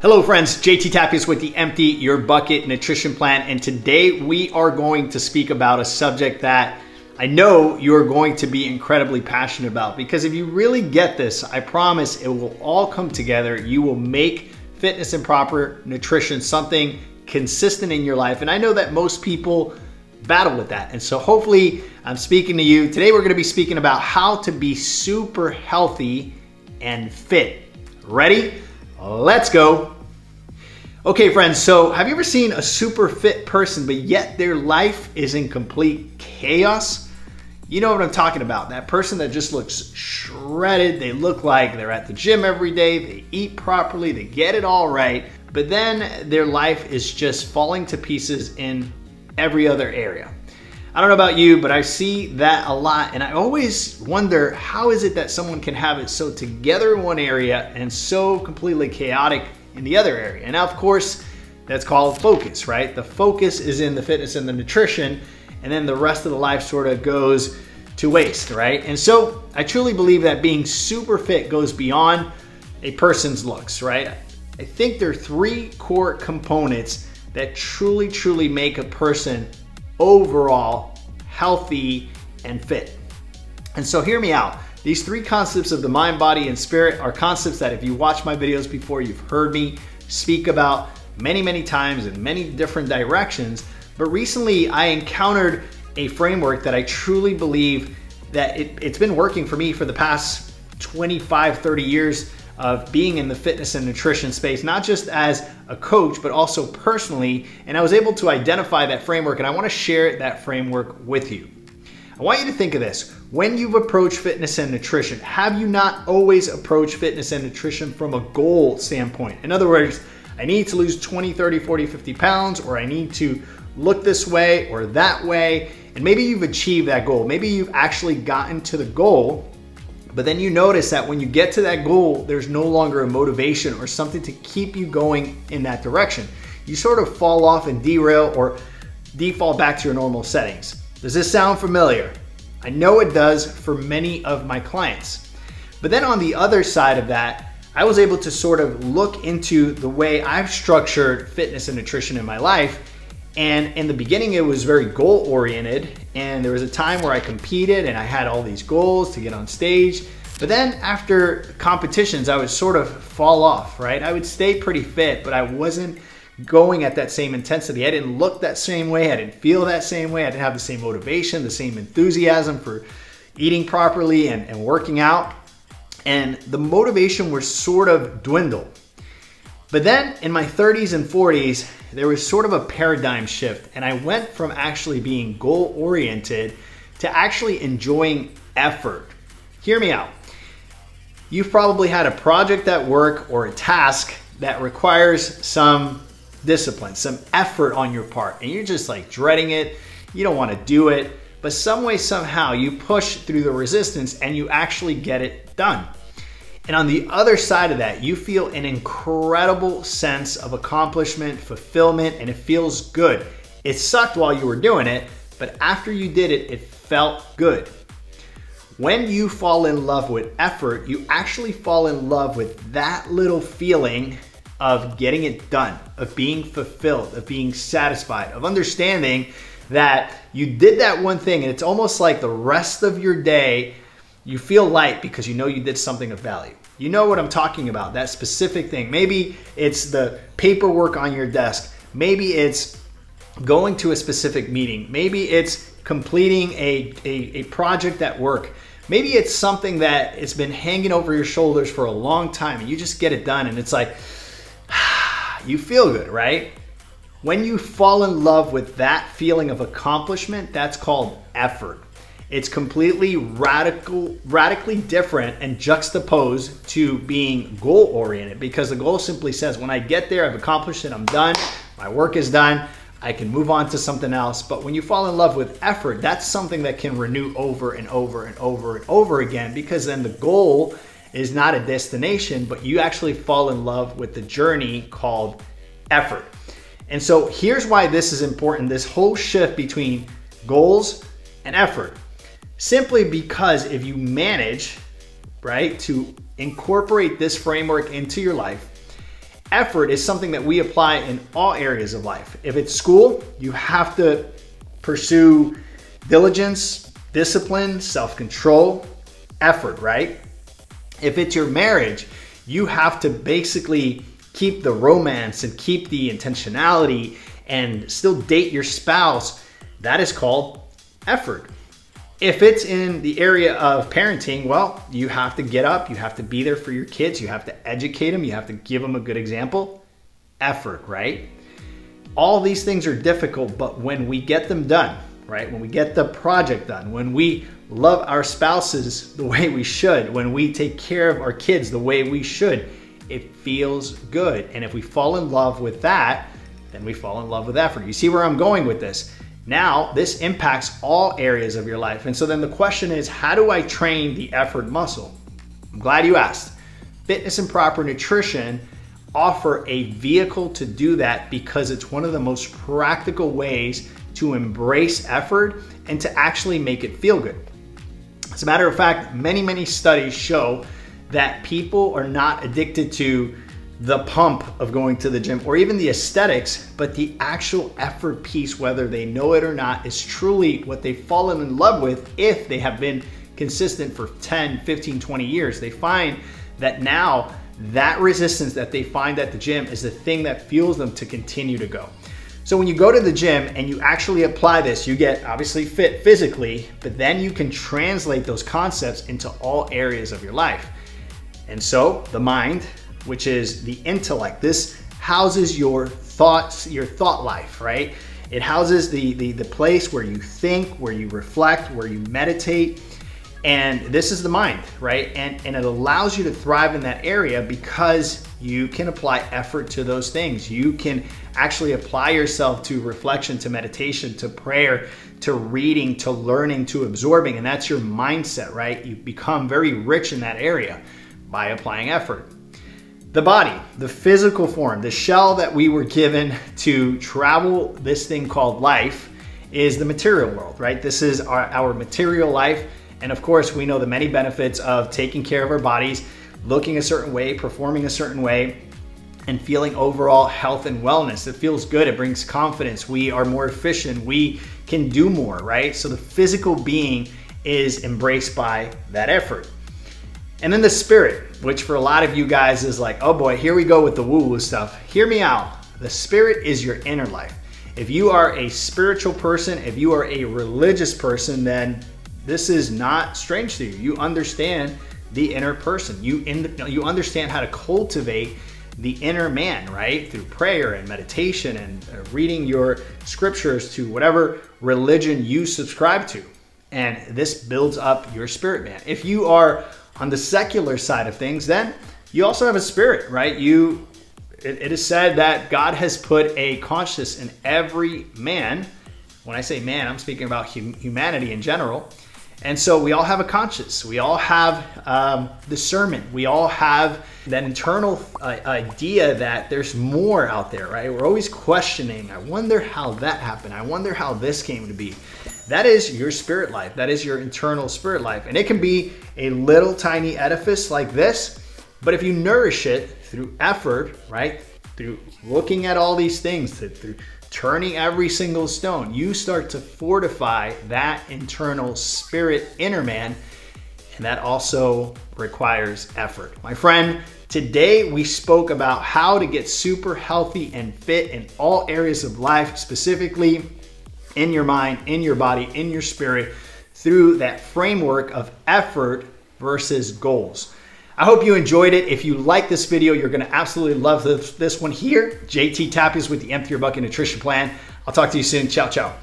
Hello friends, JT Tapias with the Empty Your Bucket Nutrition Plan, and today we are going to speak about a subject that I know you're going to be incredibly passionate about, because if you really get this, I promise it will all come together. You will make fitness and proper nutrition something consistent in your life, and I know that most people battle with that, and so hopefully I'm speaking to you. Today we're going to be speaking about how to be super healthy and fit. Ready? Let's go. Okay friends, so have you ever seen a super fit person, but yet their life is in complete chaos? You know what I'm talking about. That person that just looks shredded. They look like they're at the gym every day. They eat properly. They get it all right. But then their life is just falling to pieces in every other area. I don't know about you, but I see that a lot. And I always wonder, how is it that someone can have it so together in one area and so completely chaotic in the other area? And now, of course, that's called focus, right? The focus is in the fitness and the nutrition, and then the rest of the life sort of goes to waste, right? And so I truly believe that being super fit goes beyond a person's looks, right? I think there are three core components that truly make a person overall healthy and fit. And so hear me out. These three concepts of the mind, body, and spirit are concepts that if you watch my videos before, you've heard me speak about many times in many different directions. But recently I encountered a framework that I truly believe that it's been working for me for the past 25, 30 years of being in the fitness and nutrition space, not just as a coach, but also personally. And I was able to identify that framework, and I want to share that framework with you. I want you to think of this. When you've approached fitness and nutrition, have you not always approached fitness and nutrition from a goal standpoint? In other words, I need to lose 20, 30, 40, 50 pounds, or I need to look this way or that way. And maybe you've achieved that goal. Maybe you've actually gotten to the goal, but then you notice that when you get to that goal, there's no longer a motivation or something to keep you going in that direction. You sort of fall off and derail or default back to your normal settings. Does this sound familiar? I know it does for many of my clients. But then on the other side of that, I was able to sort of look into the way I've structured fitness and nutrition in my life. And in the beginning, it was very goal oriented. And there was a time where I competed and I had all these goals to get on stage. But then after competitions, I would sort of fall off, right? I would stay pretty fit, but I wasn't going at that same intensity. I didn't look that same way. I didn't feel that same way. I didn't have the same motivation, the same enthusiasm for eating properly and working out. And the motivation was sort of dwindled. But then in my 30s and 40s, there was sort of a paradigm shift, and I went from actually being goal-oriented to actually enjoying effort. Hear me out. You've probably had a project at work or a task that requires some discipline, some effort on your part, and you're just like dreading it. You don't want to do it, but some way, somehow you push through the resistance and you actually get it done. And on the other side of that, you feel an incredible sense of accomplishment, fulfillment, and it feels good. It sucked while you were doing it, but after you did it, it felt good. When you fall in love with effort, you actually fall in love with that little feeling of getting it done, of being fulfilled, of being satisfied, of understanding that you did that one thing, and it's almost like the rest of your day you feel light because you know you did something of value. You know what I'm talking about, that specific thing. Maybe it's the paperwork on your desk. Maybe it's going to a specific meeting. Maybe it's completing a project at work. Maybe it's something that it's been hanging over your shoulders for a long time and you just get it done and it's like, you feel good, right? When you fall in love with that feeling of accomplishment, that's called effort. It's completely radically different and juxtaposed to being goal-oriented, because the goal simply says, when I get there, I've accomplished it, I'm done, my work is done, I can move on to something else. But when you fall in love with effort, that's something that can renew over and over and over and over again, because then the goal is not a destination, but you actually fall in love with the journey called effort. And so here's why this is important, this whole shift between goals and effort. Simply because if you manage, right, to incorporate this framework into your life Effort is something that we apply in all areas of life. If it's school, you have to pursue diligence, discipline, self-control, effort, right? If it's your marriage, you have to basically keep the romance and keep the intentionality and still date your spouse. That is called effort. If it's in the area of parenting, well, you have to get up, you have to be there for your kids, you have to educate them, you have to give them a good example. Effort, right? All these things are difficult, but when we get them done, right? When we get the project done, when we love our spouses the way we should, when we take care of our kids the way we should, it feels good. And if we fall in love with that, then we fall in love with effort. You see where I'm going with this? Now, this impacts all areas of your life. And so then the question is, how do I train the effort muscle? I'm glad you asked. Fitness and proper nutrition offer a vehicle to do that because it's one of the most practical ways to embrace effort and to actually make it feel good. As a matter of fact, many studies show that people are not addicted to the pump of going to the gym or even the aesthetics, but the actual effort piece, whether they know it or not, is truly what they've fallen in love with if they have been consistent for 10, 15, 20 years. They find that now that resistance that they find at the gym is the thing that fuels them to continue to go. So when you go to the gym and you actually apply this, you get obviously fit physically, but then you can translate those concepts into all areas of your life. And so the mind, which is the intellect, this houses your thoughts, your thought life, right? It houses the place where you think, where you reflect, where you meditate. And this is the mind, right? And it allows you to thrive in that area because you can apply effort to those things. You can actually apply yourself to reflection, to meditation, to prayer, to reading, to learning, to absorbing. And that's your mindset, right? You become very rich in that area by applying effort. The body, the physical form, the shell that we were given to travel this thing called life is the material world, right? This is our material life. And of course, we know the many benefits of taking care of our bodies, looking a certain way, performing a certain way, and feeling overall health and wellness. It feels good, it brings confidence. We are more efficient, we can do more, right? So the physical being is embraced by that effort. And then the spirit, which for a lot of you guys is like, oh boy, here we go with the woo-woo stuff. Hear me out. The spirit is your inner life. If you are a spiritual person, if you are a religious person, then this is not strange to you. You understand the inner person. You understand how to cultivate the inner man, right? Through prayer and meditation and reading your scriptures to whatever religion you subscribe to. And this builds up your spirit man. If you are on the secular side of things, then you also have a spirit, right? It is said that God has put a conscience in every man. When I say man, I'm speaking about humanity in general. And so we all have a conscience. We all have discernment. We all have that internal idea that there's more out there, right? We're always questioning. I wonder how that happened. I wonder how this came to be. That is your spirit life. That is your internal spirit life. And it can be a little tiny edifice like this, but if you nourish it through effort, right? Through looking at all these things, through turning every single stone, you start to fortify that internal spirit inner man, and that also requires effort. My friend, today we spoke about how to get super healthy and fit in all areas of life, specifically in your mind, in your body, in your spirit, through that framework of effort versus goals. I hope you enjoyed it. If you like this video, you're gonna absolutely love this one here. JT Tapias with the Empty Your Bucket Nutrition Plan. I'll talk to you soon. Ciao, ciao.